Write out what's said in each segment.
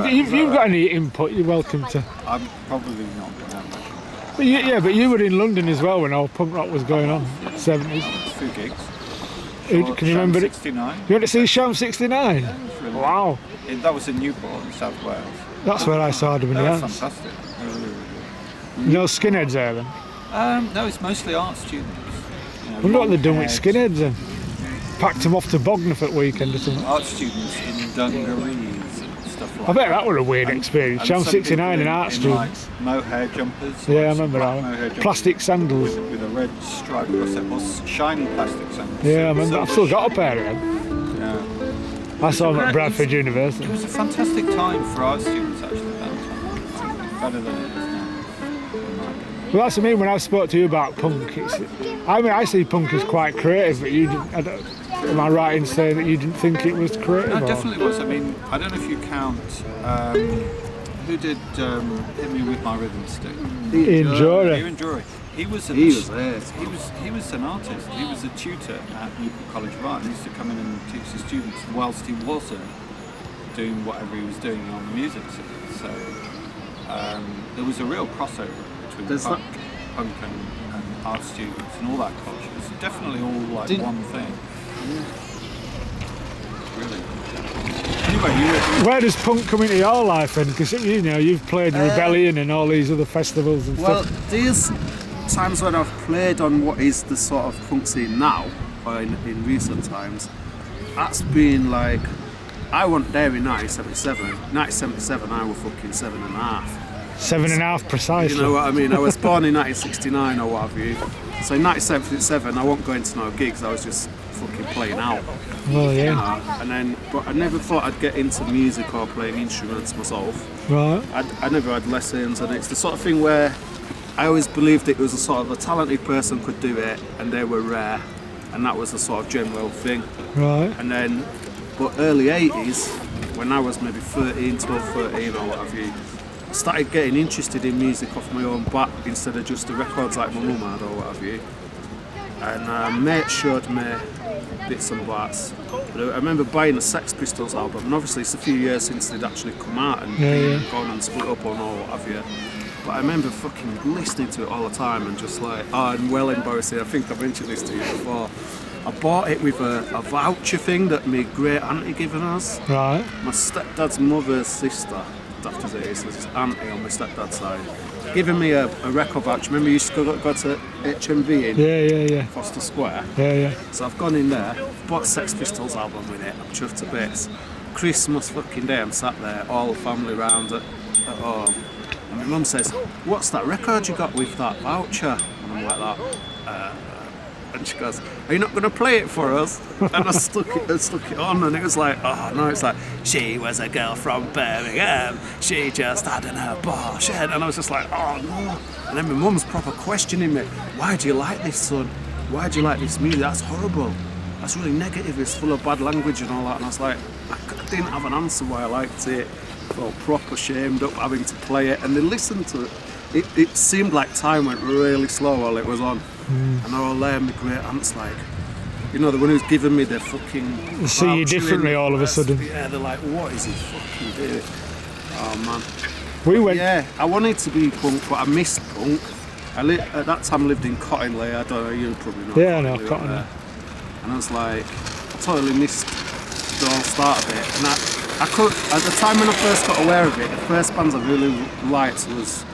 You've got any input, you're welcome to. I'm probably not going to have much. But you were in London as well when all punk rock was going on, 70s. A few gigs. Can you remember it? 69. You went to see Sham 69? Yeah, it was really Wow. That was in Newport, in South Wales. That's where I saw them in the That was house. fantastic. Really, really good. No skinheads there then? No, it's mostly art students. I wonder what they're doing with skinheads then. Packed them off to Bognor for the weekend or something. Art students in dungarees and stuff like I that. bet that was a weird experience. Sham some 69 people and art in students. like mohair jumpers. Yeah, I like remember black that. mohair jumpers Plastic sandals. with a red stripe across it, or shiny plastic sandals. Yeah, I remember. I've still got a pair of them. Yeah. I saw them at Bradford It University. was a fantastic time for art students actually at that time. Better than it is now. Well, that's what I mean when I spoke to you about punk. I see punk as quite creative, but you didn't. Am I right in saying that you didn't think it was creative? No, it definitely was. I mean, I don't know if you count. Who did Hit Me With My Rhythm Stick? Ian Johna. Ian Johna. He was an artist. He was a tutor at Newport College of Art. He used to come in and teach the students whilst he wasn't doing whatever he was doing on the music scene. So there was a real crossover between punk and art students and all that culture. It's definitely all like one thing. Really. Anyway, where does punk come into your life then? Because you've played Rebellion and all these other festivals and stuff. Well, there's times when I've played on what is the sort of punk scene now, or in recent times. That's been like, I wasn't there in 1977. 1977, I was fucking 7.5. 7.5 precisely. You know what I mean? I was born in 1969 or what have you. So in 1977, I wasn't going to no gigs. I was just fucking playing out. Well, yeah. You know? And then, but I never thought I'd get into music or playing instruments myself. Right. I never had lessons, and it's the sort of thing where I always believed it was a sort of a talented person could do it, and they were rare, and that was the sort of general thing. Right. And then, but early 80s, when I was maybe 13, 12, 13 or what have you, I started getting interested in music off my own bat instead of just the records like my mum had or what have you. And a mate showed me bits and bats. But I remember buying a Sex Pistols album, and obviously it's a few years since they'd actually come out and gone and split up on or what have you. But I remember fucking listening to it all the time and just like, and well embarrassing, I think I mentioned this to you before. I bought it with a voucher thing that my great auntie given us. Right. My stepdad's mother's sister, daft as it is, there's this auntie on my stepdad's side, giving me a record voucher. Remember you used to go to HMV in Foster Square? Yeah. So I've gone in there, bought a Sex Pistols album with it, I'm chuffed to bits. Christmas fucking day, I'm sat there, all the family round at home. And my mum says, "What's that record you got with that voucher?" And I'm like that. And she goes, "Are you not going to play it for us?" And I stuck it on, and it was like, oh no, it's like, "She was a girl from Birmingham, she just had in her bullshit." And I was just like, oh no. And then my mum's proper questioning me, "Why do you like this, son? Why do you like this music? That's horrible. That's really negative, it's full of bad language and all that." And I was like, I didn't have an answer why I liked it. I felt proper shamed up having to play it, and they listened to it. It seemed like time went really slow while it was on. And they're all there, my great aunt's like, you know, the one who's given me the fucking... They see you differently all of a sudden. Yeah, they're like, what is he fucking doing? Oh man. We went... Yeah, I wanted to be punk, but I missed punk. At that time I lived in Cottingley, I don't know, you probably know. Yeah, I know, Cottingley. And I was like, I totally missed the whole start of it. And I could, at the time when I first got aware of it, the first bands I really liked was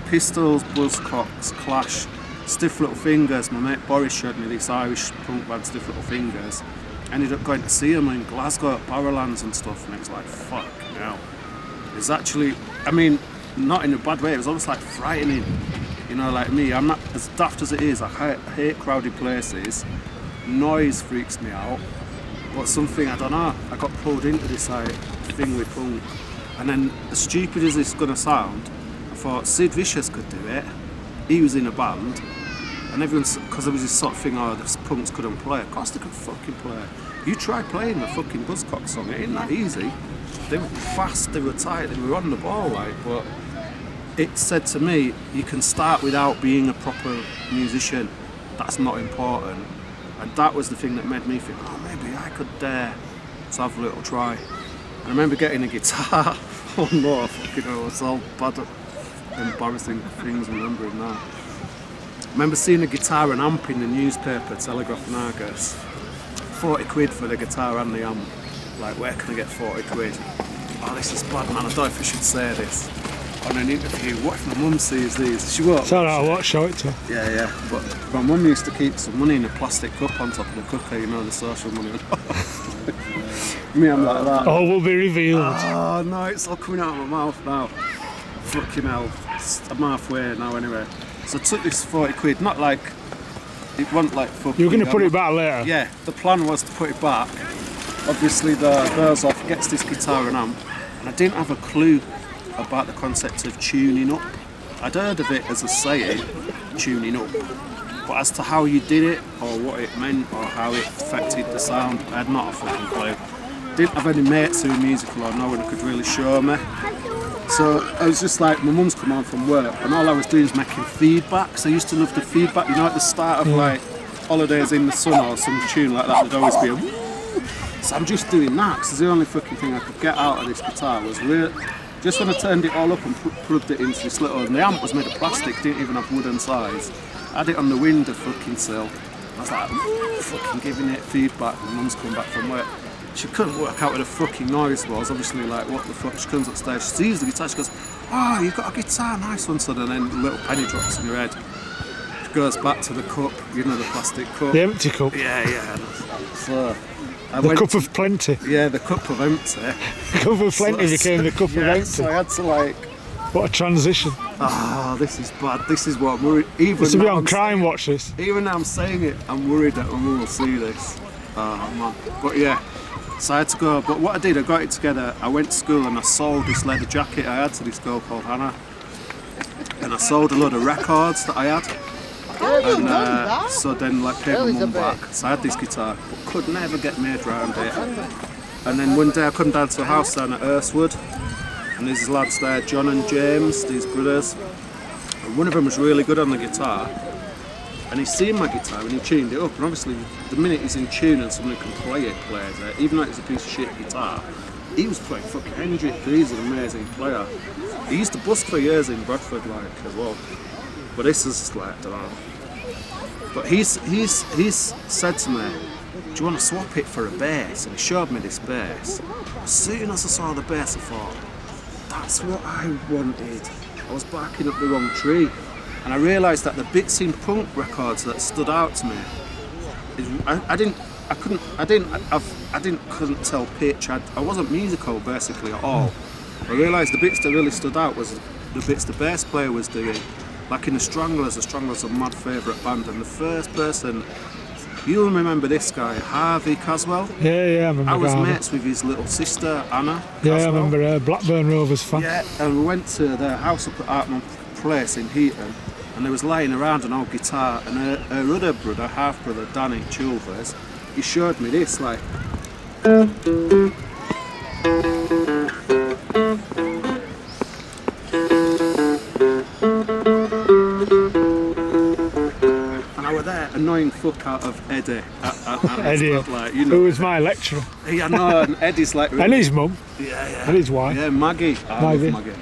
Pistols, Buzzcocks, Clash, Stiff Little Fingers. My mate Boris showed me this Irish punk band, Stiff Little Fingers. Ended up going to see them in Glasgow at Barrowlands and stuff, and it was like, fuck, now. It's actually, I mean, not in a bad way, it was almost like frightening. You know, like me, I'm not, as daft as it is, I hate crowded places. Noise freaks me out. But something, I don't know, I got pulled into this like, thing with punk. And then, as stupid as it's going to sound, I thought Sid Vicious could do it. He was in a band. And everyone's, because there was this sort of thing, oh, the punks couldn't play. Of course they could fucking play. You try playing the fucking Buzzcocks song, it ain't that easy. They were fast, they were tight, they were on the ball, like, but it said to me, you can start without being a proper musician. That's not important. And that was the thing that made me think, oh, maybe I could dare to have a little try. And I remember getting a guitar Oh no, fucking hell, it's all bad, embarrassing things remembering that. I remember seeing a guitar and amp in the newspaper, Telegraph and Argus. 40 quid for the guitar and the amp. Like, where can I get 40 quid? Oh, this is bad, man. I don't know if I should say this on an interview. What if my mum sees these? She won't. It's alright, I'll show it to her. Yeah. But my mum used to keep some money in a plastic cup on top of the cooker, you know, the social money. Me, I'm like that. All will be revealed. Oh no, it's all coming out of my mouth now. Fucking hell. I'm halfway now anyway. So I took this 40 quid, not like, it wasn't like fucking... You were going to put it back later? Yeah, the plan was to put it back. Obviously the girls off, gets this guitar and amp, and I didn't have a clue about the concept of tuning up. I'd heard of it as a saying, tuning up, but as to how you did it, or what it meant, or how it affected the sound, I had not a fucking clue. Didn't have any mates who were musical or no one who could really show me. So I was just like, my mum's come home from work, and all I was doing is making feedback. So I used to love the feedback, you know, at the start of like Holidays in the Sun or some tune like that, there'd always be a woo. So I'm just doing that, because the only fucking thing I could get out of this guitar was just when I turned it all up and plugged it into this little, and the amp was made of plastic, didn't even have wooden sides. I had it on the window fucking sill. I was like, fucking giving it feedback. My mum's come back from work. She couldn't work out what the fucking noise was. Obviously, like, what the fuck? She comes upstairs, she sees the guitar, she goes, oh, you've got a guitar, nice one, son. And then a little penny drops in her head. She goes back to the cup, you know, the plastic cup. The empty cup? Yeah. So the cup of plenty? Yeah, the cup of empty. The cup of plenty became the cup of empty. So I had to, like... What a transition. Oh, this is bad. This is what I'm worried. This will be on Crime Watch, this. Even now I'm saying it, I'm worried that my mum will see this. Oh, man. But yeah. So I had to go, but what I did, I got it together, I went to school and I sold this leather jacket I had to this girl called Hannah. And I sold a load of records that I had. And so then like paid my mum back. So I had this guitar, but could never get made round it. And then one day I come down to a house down at Ersewood, and there's these lads there, John and James, these brothers. And one of them was really good on the guitar. And he's seen my guitar and he tuned it up, and obviously the minute he's in tune and someone who can play it plays it, even though it's a piece of shit guitar, he was playing fucking Hendrix. He's an amazing player. He used to busk for years in Bradford, like, as well. But this is like, I don't know. But he's said to me, do you want to swap it for a bass? And he showed me this bass. As soon as I saw the bass, I thought, that's what I wanted. I was barking up the wrong tree. And I realised that the bits in punk records that stood out to me, couldn't tell pitch. I wasn't musical basically at all. I realised the bits that really stood out was the bits the bass player was doing. Like in the Stranglers are a mad favourite band, and the first person, you'll remember this guy, Harvey Caswell. Yeah, I remember. I was mates with his little sister Anna. Yeah, Caswell. I remember her, Blackburn Rovers fan. Yeah, and we went to their house up at Artman Place in Heaton. And there was lying around an old guitar, and her other brother, half brother, Danny Chulvers, he showed me this, like. And I was there annoying fuck out of Eddie. Eddie, like, you know, who was my lecturer. Yeah, no, and Eddie's like. And his mum. Yeah. And his wife. Yeah, Maggie. I love Maggie.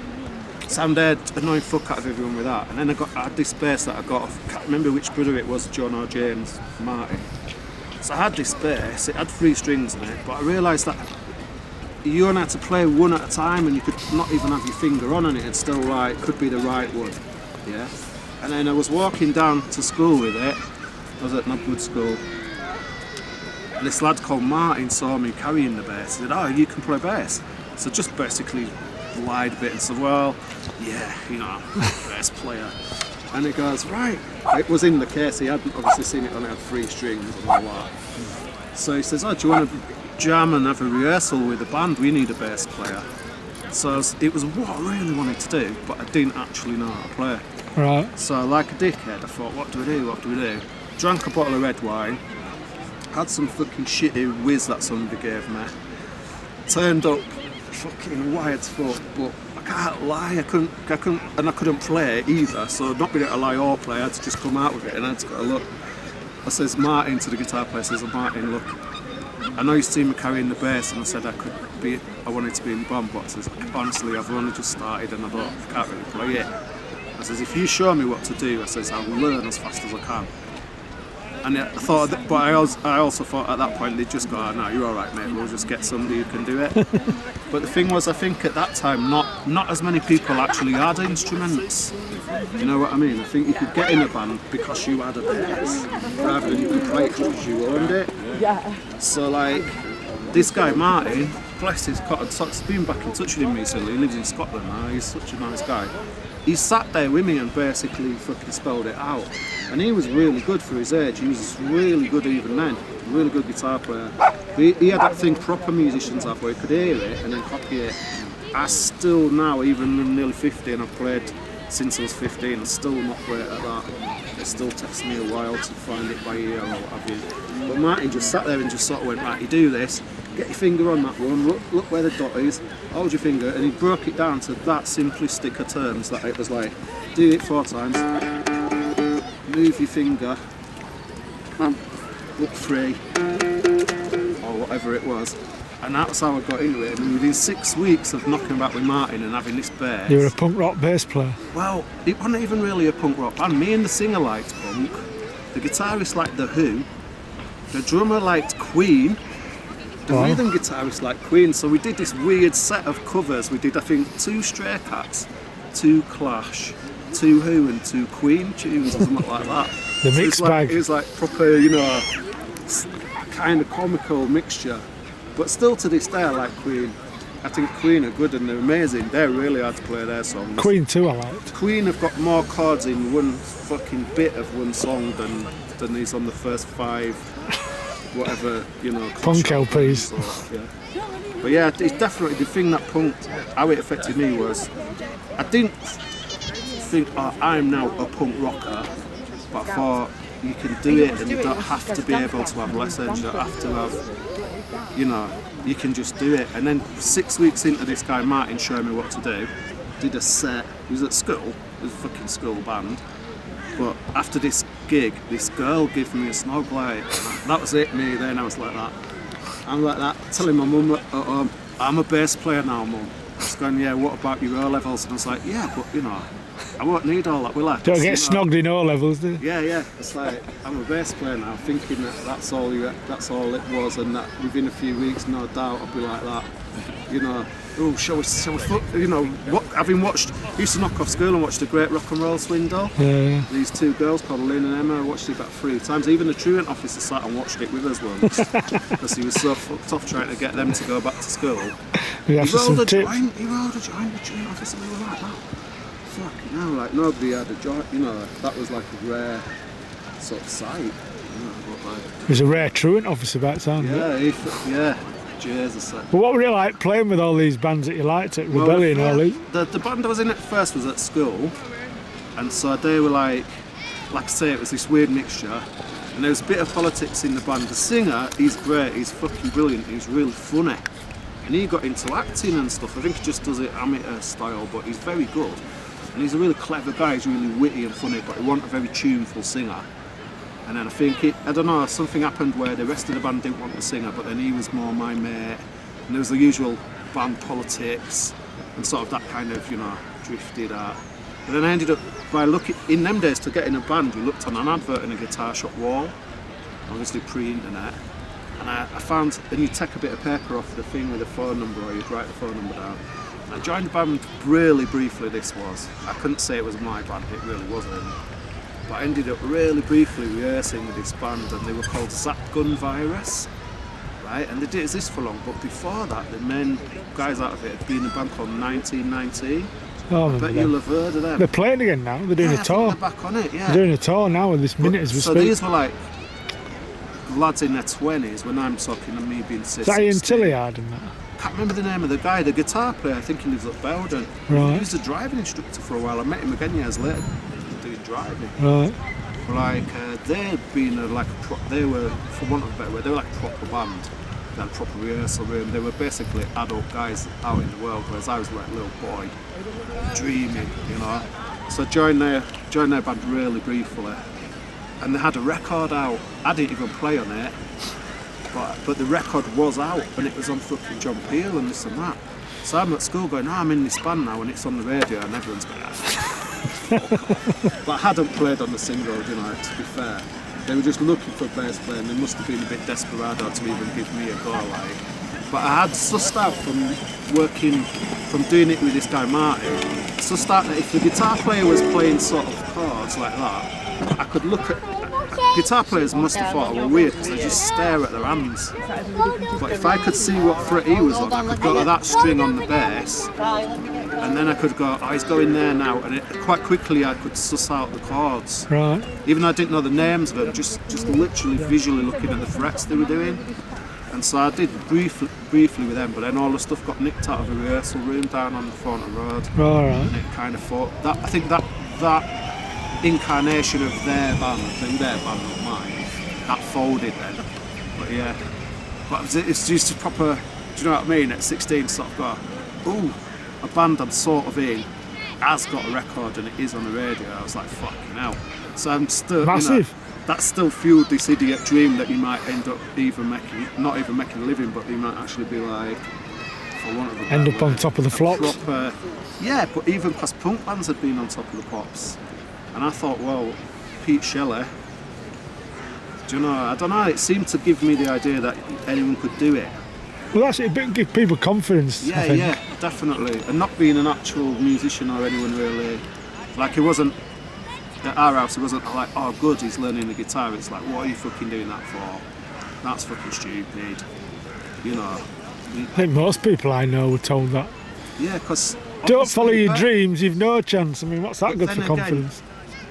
So I'm there annoying fuck out of everyone with that. And then I had this bass that I got off, I can't remember which brother it was, John or James Martin. So I had this bass, it had 3 strings in it, but I realised that you only had to play one at a time, and you could not even have your finger on it, it's still right, could be the right one. Yeah. And then I was walking down to school with it, I was at Knobwood School, and this lad called Martin saw me carrying the bass. He said, oh, you can play bass. So just basically lied a bit and said, well, yeah, you know, I'm a bass player. And he goes, right. It was in the case, he hadn't obviously seen it, only had 3 strings and all that. So he says, oh, do you want to jam and have a rehearsal with the band? We need a bass player. So it was what I really wanted to do, but I didn't actually know how to play. Right. So like a dickhead, I thought, what do we do? Drank a bottle of red wine, had some fucking shitty whiz that somebody gave me, turned up fucking wired as fuck, but I can't lie, I couldn't play it either, so not being able to lie or play, I had to just come out with it, and I had to go, look, I says Martin to the guitar player, says, Martin, look, I know you see me carrying the bass, and I said I wanted to be in the band, but I says, honestly, I've only just started and I can't really play it. I says, if you show me what to do, I says, I'll learn as fast as I can. And I thought, but I also thought at that point they'd just go, oh, no, you're all right, mate. We'll just get somebody who can do it. But the thing was, I think at that time, not as many people actually had instruments. You know what I mean? I think you could get in a band because you had a bass, rather than you could play it because you owned it. Yeah. So like, this guy Martin, bless his cotton socks, been back in touch with him recently. He lives in Scotland now. He's such a nice guy. He sat there with me and basically fucking spelled it out. And he was really good for his age. He was really good even then. Really good guitar player. He had that thing proper musicians have where you could hear it and then copy it. I still now, even when I'm nearly 50 and I've played since I was 15, I'm still not great at that. It still takes me a while to find it by ear or what have you. But Martin just sat there and just sort of went, right, you do this, get your finger on that one, look where the dot is, hold your finger, and he broke it down to that simplistic of terms that it was like, do it 4 times, move your finger, look free, or whatever it was. And that's how I got into it. And within 6 weeks of knocking about with Martin and having this bass... You were a punk rock bass player? Well, it wasn't even really a punk rock band. Me and the singer liked punk, the guitarist liked The Who, the drummer liked Queen, the rhythm guitarist liked Queen. So we did this weird set of covers. We did, I think, 2 Stray Cats, 2 Clash, 2 Who and 2 Queen tunes or something like that. The mixed bag. It was like proper, you know, kind of comical mixture. But still to this day I like Queen. I think Queen are good and they're amazing. They're really hard to play their songs. Queen too I liked. Queen have got more chords in one fucking bit of one song than these on the first 5, whatever, you know. Punk LPs. So, yeah. But yeah, it's definitely the thing that punk, how it affected me was, I didn't think, oh, I'm now a punk rocker, but I thought you can do it and you don't have to be able to have lessons, you don't have to have, you know, you can just do it. And then 6 weeks into this guy Martin showing me what to do, did a set, he was at school, it was a fucking school band, but after this gig, this girl gave me a snog light, that was it, me then, I was like that. I'm like that, telling my mum at home, I'm a bass player now, mum. She's going, yeah, what about your O-levels? And I was like, yeah, but you know, I won't need all that, will I? Don't get snogged in O-levels, do you? Yeah. It's like, I'm a bass player now, thinking that that's all it was, and that within a few weeks, no doubt, I'll be like that. You know, oh, shall we, you know, having watched, used to knock off school and watch The Great Rock and Roll Swindle. Yeah. These 2 girls called Lynn and Emma, I watched it about 3 times. Even the truant officer sat and watched it with us once, because he was so fucked off trying to get them to go back to school. He rolled a joint with the truant officer, we were like that. Fucking hell, like nobody had a joint, you know, that was like a rare sort of sight. You know, but like, He was a rare truant officer back then. yeah, Jesus. But what were you like playing with all these bands that you liked at Rebellion? All these? The band I was in at first was at school, and so they were like I say, it was this weird mixture, and there was a bit of politics in the band. The singer, he's great, he's fucking brilliant, he's really funny, and he got into acting and stuff. I think he just does it amateur style, but he's very good. And he's a really clever guy, he's really witty and funny, but he wasn't a very tuneful singer. And then I think, I don't know, something happened where the rest of the band didn't want the singer, but then he was more my mate. And there was the usual band politics and sort of that kind of, you know, drifted out. But then I ended up, by looking, in them days to get in a band, you looked on an advert in a guitar shop wall, obviously pre-internet. And I found, and you take a bit of paper off the thing with a phone number, or you'd write the phone number down. I joined the band really briefly, this was. I couldn't say it was my band, it really wasn't. But I ended up really briefly rehearsing with this band, and they were called Zapgun Virus, right? And they did this for long, but before that, the main guys out of it had been in a band called 1919. Oh, I bet you'll have heard of them. They're playing again now, they're doing a tour. They're back on it, yeah. They're doing a tour now in this minute as we so speak. These were like lads in their 20s, when I'm talking of me being 16. Is that Ian Tilliard and that? I can't remember the name of the guy, the guitar player, I think he lives at Bowden. Right. He was a driving instructor for a while. I met him again years later doing driving. Right. Like, they'd been they were, for want of a better word, they were like a proper band. They had a proper rehearsal room. They were basically adult guys out in the world, whereas I was like a little boy, dreaming, you know. So I joined their band really briefly. And they had a record out. I didn't even play on it. but the record was out and it was on fucking John Peel and this and that. So I'm at school going, I'm in this band now and it's on the radio and everyone's going, but I hadn't played on the single, you know, to be fair. They were just looking for a bass player and they must have been a bit desperado to even give me a go, like. But I had sussed out from doing it with this guy Martin, sussed out that if the guitar player was playing sort of chords like that, I could look at, guitar players must have thought I were weird because they just stare at their hands. But if I could see what fret he was on, I could go to that string on the bass, and then I could go, oh, he's going there now, and quite quickly I could suss out the chords. Right. Even though I didn't know the names of them, just literally visually looking at the frets they were doing. And so I did briefly with them, but then all the stuff got nicked out of the rehearsal room down on the Thornton Road. Right. And it kind of thought that I think that incarnation of their band, not mine, that folded then. But yeah, but it's just a proper. Do you know what I mean? At 16, sort of got, ooh, a band I'm sort of in has got a record and it is on the radio. I was like, fucking hell. So I'm still Massive. You know, that still fueled this idiot dream that you might end up not even making a living, but you might actually be like, for want of a better End up on word, top of the a flops. proper, yeah, but even because punk bands had been on top of the pops, and I thought, well, Pete Shelley, do you know? I don't know. It seemed to give me the idea that anyone could do it. Well, that's it. Give people confidence. I think. Yeah, definitely. And not being an actual musician or anyone really, like it wasn't. At our house, it wasn't like, oh good, he's learning the guitar. It's like, what are you fucking doing that for? That's fucking stupid. You know. I think most people I know were told that. Yeah, because... Don't follow your dreams, you've no chance. I mean, what's that good for confidence?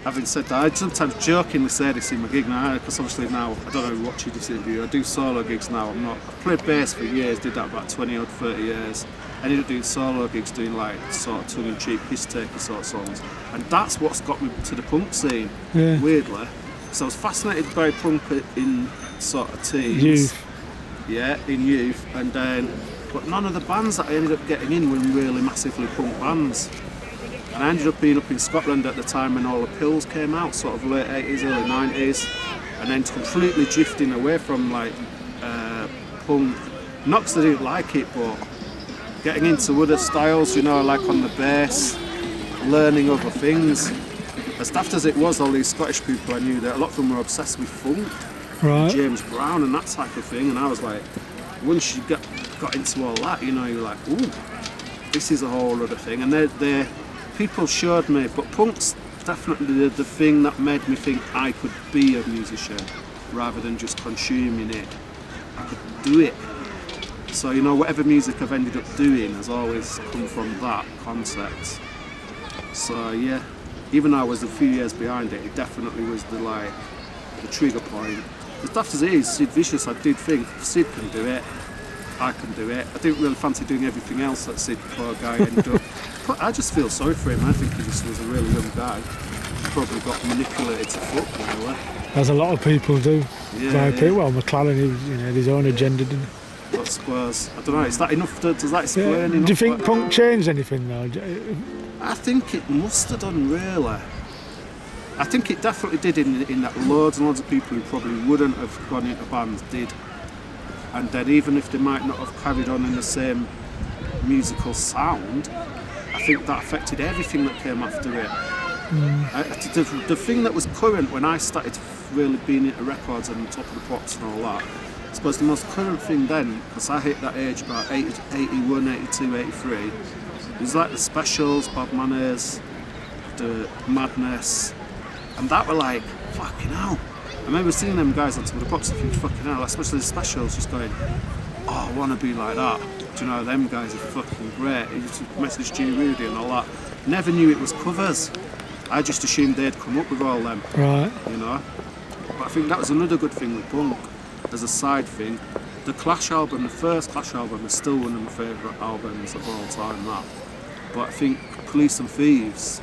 Having said that, I sometimes jokingly say this in my gig now, because obviously now, I don't know who watches this interview, I do solo gigs now. I've played bass for years, did that about 20 or 30 years. Ended up doing solo gigs, doing like sort of tongue-in-cheek, piss-takey sort of songs. And that's what's got me to the punk scene, weirdly. So I was fascinated by punk in sort of teens. Youth. Yeah, in youth. And then, but none of the bands that I ended up getting in were really massively punk bands. And I ended up being up in Scotland at the time when all the Pills came out, sort of late 80s, early 90s. And then completely drifting away from like punk. Not because I didn't like it, but getting into other styles, you know, like on the bass, learning other things. As daft as it was, all these Scottish people I knew, that a lot of them were obsessed with funk, Right. James Brown and that type of thing, and I was like, once you got into all that, you know, you're like, ooh, this is a whole other thing. And they people showed me, but punk's definitely the thing that made me think I could be a musician, rather than just consuming it. I could do it. So, you know, whatever music I've ended up doing has always come from that concept. So, yeah, even though I was a few years behind it, it definitely was the trigger point. As daft as it is, Sid Vicious, I did think, if Sid can do it, I can do it. I didn't really fancy doing everything else that Sid, poor guy, ended up. But I just feel sorry for him. I think he just was a really young guy. Probably got manipulated to fuck, really. As a lot of people do. Yeah. Well, McLaren, he had his own agenda, didn't he? But suppose, I don't know, is that enough? Does that explain enough? Do you think punk changed anything though? I think it must have done, really. I think it definitely did in that loads and loads of people who probably wouldn't have gone into bands did. And then even if they might not have carried on in the same musical sound, I think that affected everything that came after it. The thing that was current when I started really being into records and Top of the Pops and all that, I suppose the most current thing then, because I hit that age about 81, 82, 83, was like the Specials, Bob Manners, the Madness, and that were like, fucking hell. I remember seeing them guys on Top of the Pops and thinking, fucking hell, especially the Specials, just going, oh, I want to be like that. Do you know, them guys are fucking great. He just messaged G. Rudy and all that. Never knew it was covers. I just assumed they'd come up with all them. Right. You know? But I think that was another good thing with punk. As a side thing, the Clash album, the first Clash album, is still one of my favourite albums of all time. That, but I think Police and Thieves,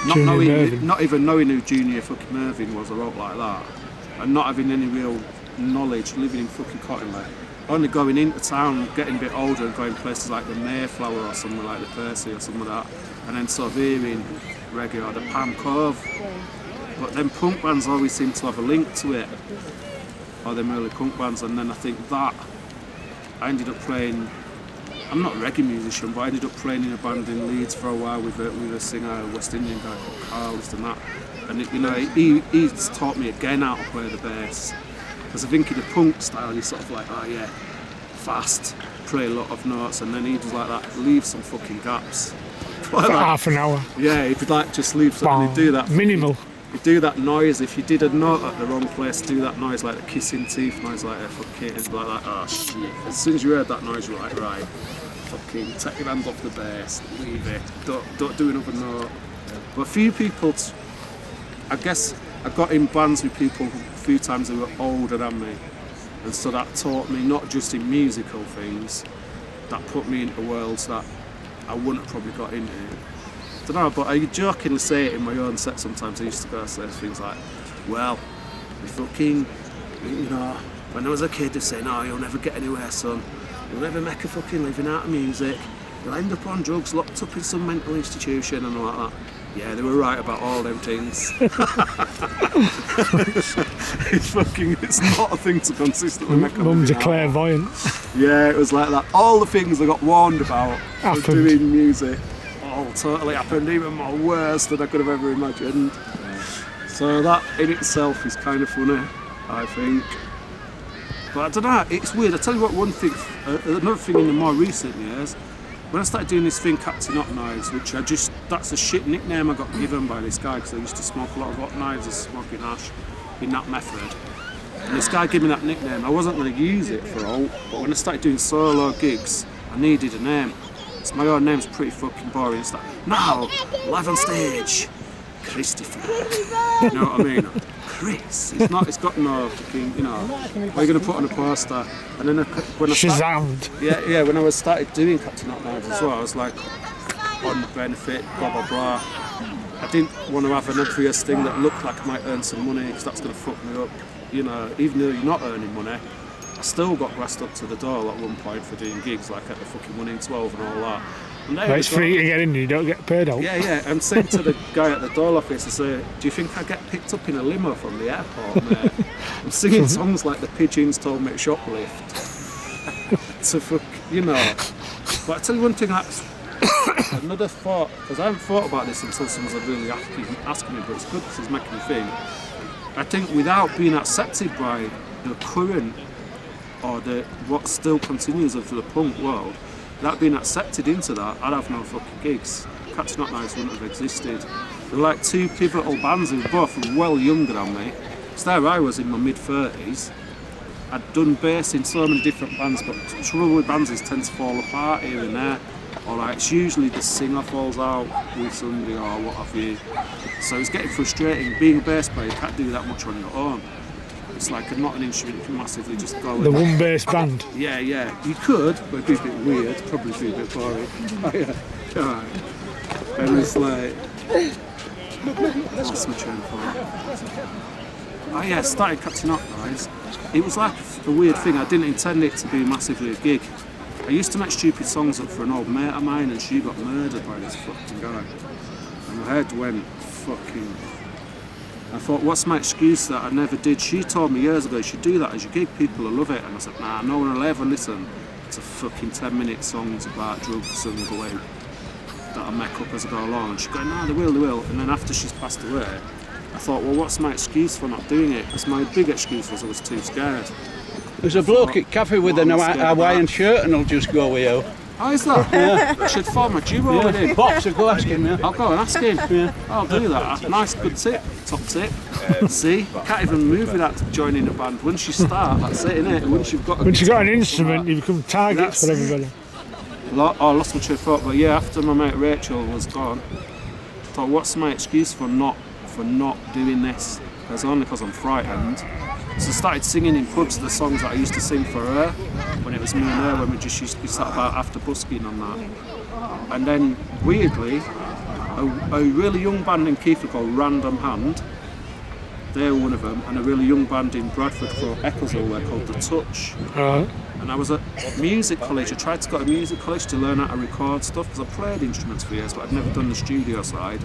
not even knowing who Junior fucking Mervyn was, I wrote like that, and not having any real knowledge, living in fucking Cottingley, only going into town, getting a bit older, and going places like the Mayflower or somewhere like the Percy or something like that, and then sort of hearing reggae or the Palm Cove. But then punk bands always seem to have a link to it. or them early punk bands, and then I think that I ended up playing. I'm not a reggae musician, but I ended up playing in a band in Leeds for a while with a singer, a West Indian guy called Carl, and that. And it, you know, he's taught me again how to play the bass. Because I think in the punk style, you're sort of like, oh yeah, fast, play a lot of notes, and then he does like that, leave some fucking gaps. For half an hour. Yeah, he'd like just leave something, he'd do that. Minimal. He'd do that noise, if you did a note at the wrong place, do that noise like the kissing teeth noise, like that, fucking, it's like that, oh shit. As soon as you heard that noise, you're like, right, fucking take your hands off the bass, leave it, don't do another note. But a few people, I guess I got in bands with people a few times who were older than me, and so that taught me not just in musical things, that put me into worlds that I wouldn't have probably got into. I don't know, but I jokingly say it in my own set sometimes. I used to go say things like, well, we fucking, you know, when I was a kid, they say, no, you'll never get anywhere, son. You'll never make a fucking living out of music. You'll end up on drugs, locked up in some mental institution and all like that. Yeah, they were right about all them things. It's not a thing to consistently make a Mum's a living out. clairvoyant. Yeah, it was like that. All the things I got warned about for Happened. doing music, all totally happened, even more worse than I could have ever imagined. So that in itself is kind of funny, I think. But I don't know, it's weird. I tell you what, one thing, another thing in the more recent years, when I started doing this thing, Captain HOTKNIVES, which that's a shit nickname I got given by this guy because I used to smoke a lot of HOTKNIVES as smoking hash in that method. And this guy gave me that nickname. I wasn't going to use it for all, but when I started doing solo gigs, I needed a name. So my own name's pretty fucking boring. It's like, now, live on stage, Christopher. You know what I mean? Chris. It's got no fucking, you know, what are you going to put on a poster? And then when I started, Shazammed. when I started doing Captain HOTKNIVES as well, I was like, on benefit, blah blah blah. I didn't want to have an obvious thing that looked like I might earn some money because that's going to fuck me up. You know, even though you're not earning money, I still got grassed up to the door at one point for doing gigs like at the fucking 1 in 12 and all that. And It's free to get in, you don't get paid out. Yeah, I'm saying to the guy at the door office, I say, do you think I get picked up in a limo from the airport, mate? I'm singing songs like The Pigeons Told Me to Shoplift. To fuck, you know. But I tell you one thing, that's another thought, because I haven't thought about this until someone's really asking me, but it's good because it's making me think. I think without being accepted by the current, or what still continues of the punk world, without being accepted into that, I'd have no fucking gigs. Captain HOTKNIVES wouldn't have existed. They're like two pivotal bands who were both well younger than me. So there I was in my mid-30s. I'd done bass in so many different bands, but the trouble with bands is tend to fall apart here and there. Or like, it's usually the singer falls out with somebody or what have you. So it's getting frustrating. Being a bass player, you can't do that much on your own. It's like not an instrument you can massively just go with. The one bass band. Yeah, you could, but it'd be a bit weird, probably be a bit boring. Oh yeah, alright. And it's like, what's my train of thought? Oh yeah, I started Captain HOTKNIVES. It was like a weird thing, I didn't intend it to be massively a gig. I used to make stupid songs up for an old mate of mine and she got murdered by this fucking guy. And my head went fucking... I thought, what's my excuse that I never did? She told me years ago, you should do that as your gig, people will love it. And I said, nah, no one will ever listen to fucking 10-minute songs about drugs and the way that I make up as I go along. And she go, no, they will. And then after she's passed away, I thought, well, what's my excuse for not doing it? Because my big excuse was I was too scared. There's a bloke at cafe with an Hawaiian shirt and I'll just go with you. Oh, is that? Yeah. I should form a duo with him. Boxer, go ask him, yeah. I'll go and ask him. Yeah. I'll do that. Nice, good tip. Top tip. See? Can't even move without joining a band. Once you start, that's it, innit? Once you've got an instrument, you become targets for everybody. I lost my train of thought, but yeah, after my mate Rachel was gone, I thought, what's my excuse for not doing this? It's only because I'm frightened. So I started singing in pubs the songs that I used to sing for her when it was me and her, when we just used to be sat about after busking on that. And then, weirdly, a really young band in Keith called Random Hand, they're one of them, and a really young band in Bradford called Ecclesall, called The Touch. And I was at music college. I tried to go to music college to learn how to record stuff because I played instruments for years, but I'd never done the studio side.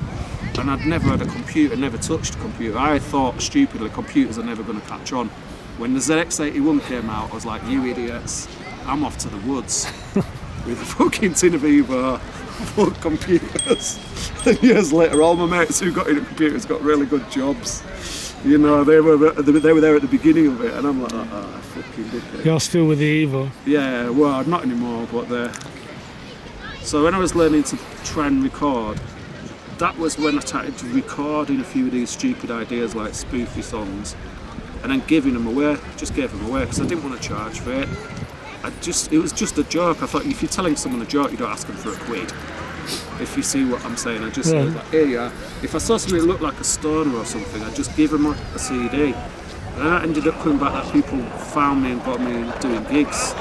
And I'd never had a computer, never touched a computer. I thought stupidly computers are never going to catch on. When the ZX81 came out, I was like, you idiots, I'm off to the woods with a fucking tin of Evo, full of computers. And years later, all my mates who got into computers got really good jobs. You know, they were there at the beginning of it, and I'm like, fucking dickhead. You're still with the Evo? Yeah, well, not anymore, but so when I was learning to try and record, that was when I started recording a few of these stupid ideas like spoofy songs and then giving them away. Just gave them away because I didn't want to charge for it. It was just a joke. I thought if you're telling someone a joke, you don't ask them for a quid. If you see what I'm saying, I just say like, here you are. If I saw something that looked like a stoner or something, I'd just give them a CD. And I ended up coming back that people found me and got me doing gigs.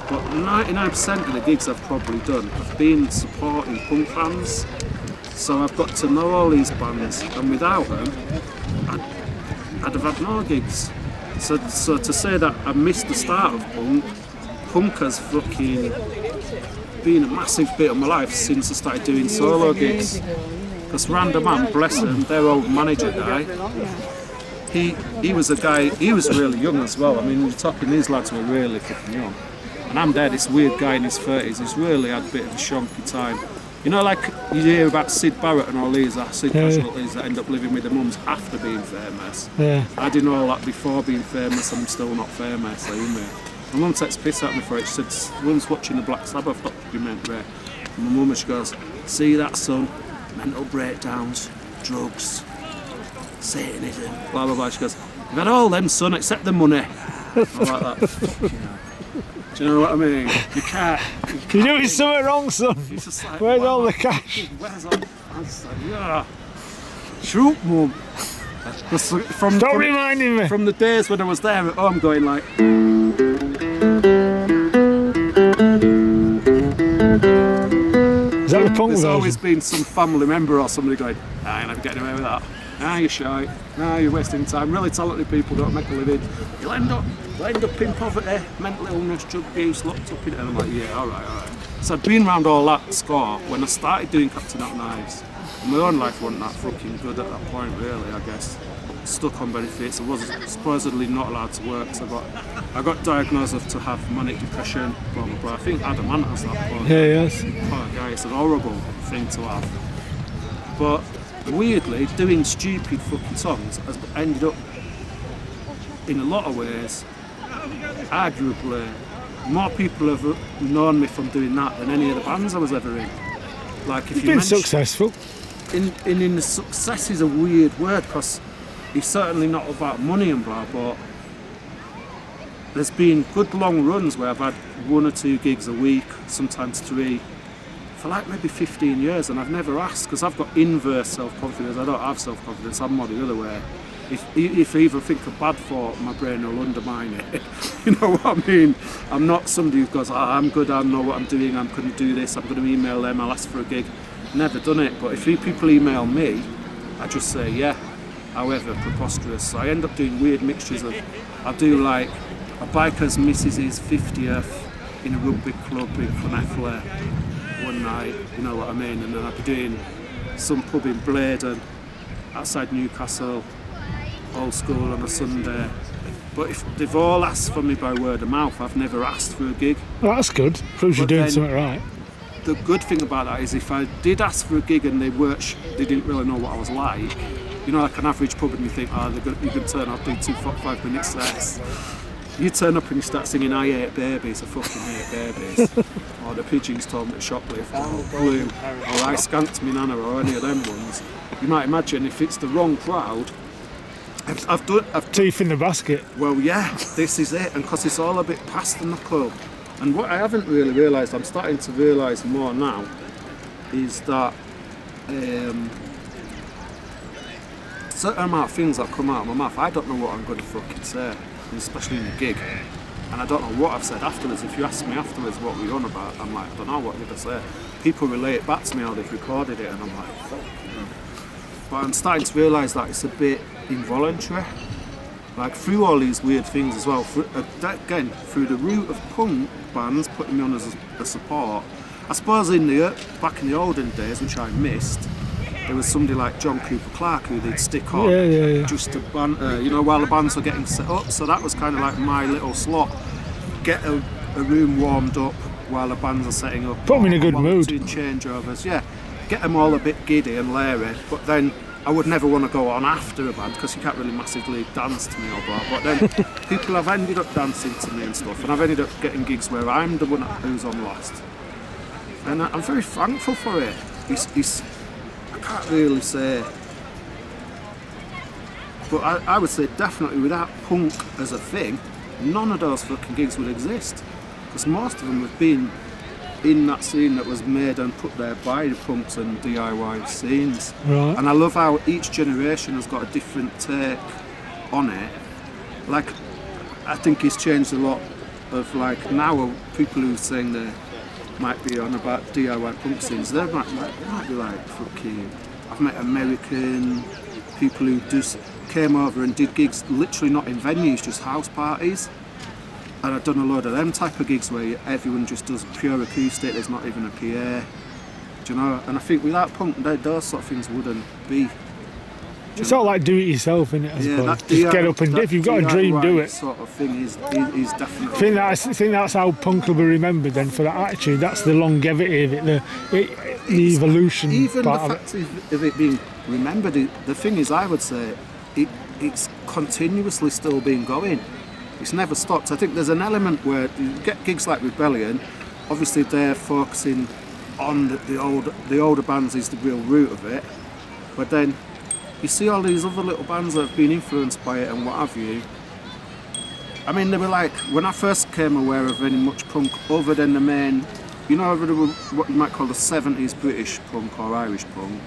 But 99% of the gigs I've probably done have been supporting punk bands. So I've got to know all these bands, and without them, I'd have had no gigs. So to say that I missed the start of punk has fucking been a massive bit of my life since I started doing solo gigs. Because Random Man, bless him, their old manager guy, he was a guy, he was really young as well. I mean, you're talking, these lads were really fucking young. And I'm there, this weird guy in his 30s, who's really had a bit of a shonky time. You know, like you hear about Sid Barrett and all these acid casualties that end up living with their mums after being famous. Yeah. I didn't know all that before being famous, and I'm still not famous, like, you know. My mum takes piss at me for it. She said, mum's watching the Black Sabbath documentary. And my mum, she goes, see that, son? Mental breakdowns, drugs, Satanism, blah, blah, blah. She goes, you've had all them, son, except the money. I'm like that. Do you know what I mean? You can't. You're doing something wrong, son. Like, where's all the cash? Where's all? I'm just like, yeah. Shoot, mum. Stop reminding me. From the days when I was there at home going like... Is that the punk There's version? always been some family member or somebody going, you're never getting away with that. You're shy. You're wasting time. Really talented people don't make a living. You'll end up in poverty, mental illness, drug abuse, locked up in it. And I'm like, yeah, all right. So I'd been around all that score when I started doing Captain HOTKNIVES. My own life wasn't that fucking good at that point, really, I guess. Stuck on benefits. I was supposedly not allowed to work, so I got diagnosed to have manic depression, blah, blah, blah. I think Adam Ant has that. Yeah, yes. Poor guy, it's an horrible thing to have. But weirdly, doing stupid fucking songs has ended up, in a lot of ways, arguably, more people have known me from doing that than any of the bands I was ever in. Like, if You've been successful. In the success is a weird word, because it's certainly not about money and blah, but there's been good long runs where I've had 1 or 2 gigs a week, sometimes 3, for like maybe 15 years, and I've never asked, because I've got inverse self-confidence. I don't have self-confidence, I'm more the other way. If I even think a bad thought, my brain will undermine it. You know what I mean? I'm not somebody who goes, I'm good, I know what I'm doing, I'm going to do this, I'm going to email them, I'll ask for a gig. Never done it, but if people email me, I just say yeah, however preposterous. So I end up doing weird mixtures of, I do like a biker's missus's 50th in a rugby club in Clonefle one night, you know what I mean, and then I'll be doing some pub in Bladen outside Newcastle, old school on a Sunday. But if they've all asked for me by word of mouth, I've never asked for a gig. Well, that's good. Proves you're doing something right. The good thing about that is if I did ask for a gig and they didn't really know what I was like, you know, like an average pub, and you think, you can turn up, do 2 5-minute sets. You turn up and you start singing I Hate Babies, I fucking hate babies. Or the Pigeons told me to shoplift, or Blue, or I Skanked Me Nana, or any of them ones. You might imagine if it's the wrong crowd, I've teeth in the basket. Well, yeah, this is it, and because it's all a bit past in the club. And what I haven't really realised, I'm starting to realise more now, is that certain amount of things that come out of my mouth, I don't know what I'm going to fucking say, especially in a gig. And I don't know what I've said afterwards. If you ask me afterwards what we're on about, I'm like, I don't know, what did I say? People relate it back to me, or they've recorded it, and I'm like, fuck. But I'm starting to realise that it's a bit involuntary. Like, through all these weird things as well, through the route of punk bands putting me on as a support. I suppose back in the olden days, which I missed, there was somebody like John Cooper Clarke who they'd stick on just to banter, you know, while the bands were getting set up. So that was kind of like my little slot. Get a room warmed up while the bands are setting up. Put them in a good mood. Doing changeovers, yeah. Get them all a bit giddy and leery, but then I would never want to go on after a band because you can't really massively dance to me or blah. But then people have ended up dancing to me and stuff, and I've ended up getting gigs where I'm the one who's on last. And I'm very thankful for it. It's I can't really say, but I would say definitely without punk as a thing, none of those fucking gigs would exist. Because most of them have been in that scene that was made and put there by the punks and DIY scenes. Right. And I love how each generation has got a different take on it. Like, I think it's changed a lot of, like, now people who saying they might be on about DIY punk scenes, they might be like fucking, I've met American people who just came over and did gigs literally not in venues, just house parties. And I've done a load of them type of gigs where everyone just does pure acoustic, there's not even a PA. Do you know? And I think without punk, those sort of things wouldn't be. It's sort of like do it yourself, isn't it? I suppose. That Just get up and if you've got a dream, do it. Sort of thing is definitely. I think that's how punk will be remembered then, for that attitude. That's the longevity of it, the evolution. Even part the fact of it being remembered, the thing is, I would say, it's continuously still been going. It's never stopped. I think there's an element where you get gigs like Rebellion, obviously they're focusing on the older bands is the real root of it, but then you see all these other little bands that have been influenced by it and what have you. I mean, they were like, when I first came aware of any much punk other than the main, you know, what you might call the 70s British punk or Irish punk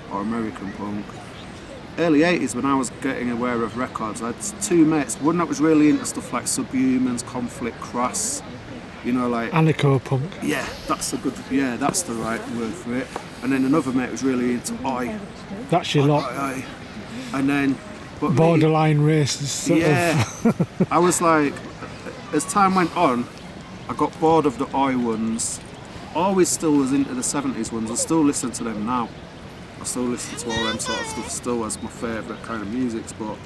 or American punk. Early 80s, when I was getting aware of records, I had two mates. One that was really into stuff like Subhumans, Conflict, Crass, you know, like Anarcho punk. Yeah, that's the right word for it. And then another mate was really into Oi. That's your lot. Oi. And then borderline races. Sort of. I was like, as time went on, I got bored of the Oi ones. Always still was into the 70s ones. I still listen to them now. I still listen to all them sort of stuff still as my favourite kind of music, but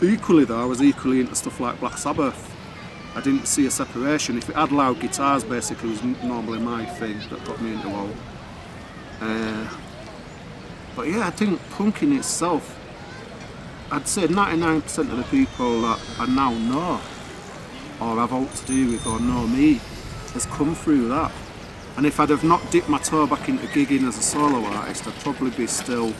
equally though, I was equally into stuff like Black Sabbath. I didn't see a separation. If it had loud guitars, basically, was normally my thing that got me into all. But yeah, I think punk in itself, I'd say 99% of the people that I now know or have all to do with or know me has come through that. And if I'd have not dipped my toe back into gigging as a solo artist, I'd probably be still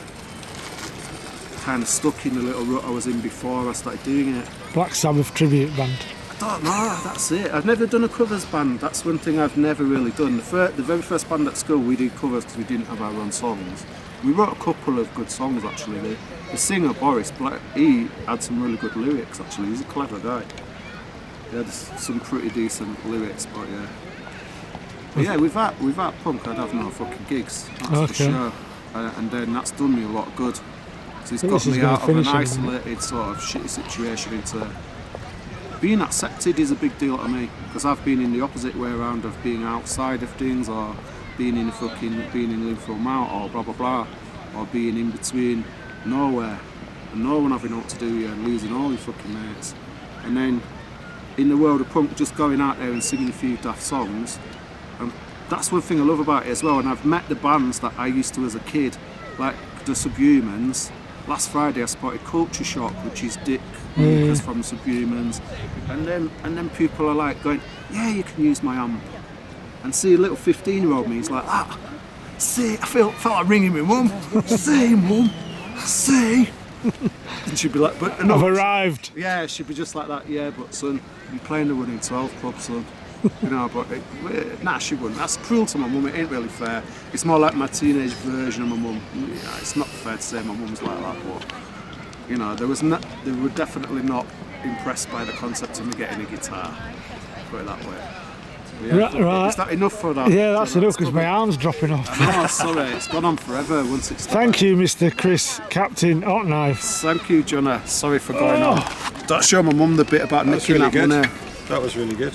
kind of stuck in the little rut I was in before I started doing it. Black Sabbath tribute band. I don't know, that's it. I've never done a covers band. That's one thing I've never really done. The very first band at school, we did covers because we didn't have our own songs. We wrote a couple of good songs actually. The singer Boris Black, he had some really good lyrics actually. He's a clever guy. He had some pretty decent lyrics, but yeah. But yeah, without punk, I'd have no fucking gigs, that's for sure. And then that's done me a lot of good. So it's got me out of an isolated sort of shitty situation into... Being accepted is a big deal to me, because I've been in the opposite way around of being outside of things, or being in Linfield Mount, or blah blah blah, or being in between nowhere, and no one having what to do here, and losing all your fucking mates. And then, in the world of punk, just going out there and singing a few daft songs. And that's one thing I love about it as well, and I've met the bands that I used to as a kid, like the Subhumans. Last Friday I spotted Culture Shock, which is Dick Lucas from Subhumans, and then people are like going, yeah, you can use my amp. And see a little 15-year-old me, he's like, see, I felt like ringing my mum, see mum, see. And she'd be like, but no, I've arrived. Yeah, she'd be just like that, yeah, but son, you're playing the 1 in 12 club, son. You know, but nah, she wouldn't. That's cruel to my mum. It ain't really fair. It's more like my teenage version of my mum. Yeah, it's not fair to say my mum's like that, but you know, they were definitely not impressed by the concept of me getting a guitar. Put it that way. Yeah, right. Is that enough for that? Yeah, that's enough because my arm's dropping off. No, sorry, it's gone on forever once it's. Thank you, Mr. Chris, Captain HOTKNIVES. Thank you, Johna. Sorry for going on. Don't show my mum the bit about nicking that money. That was really good.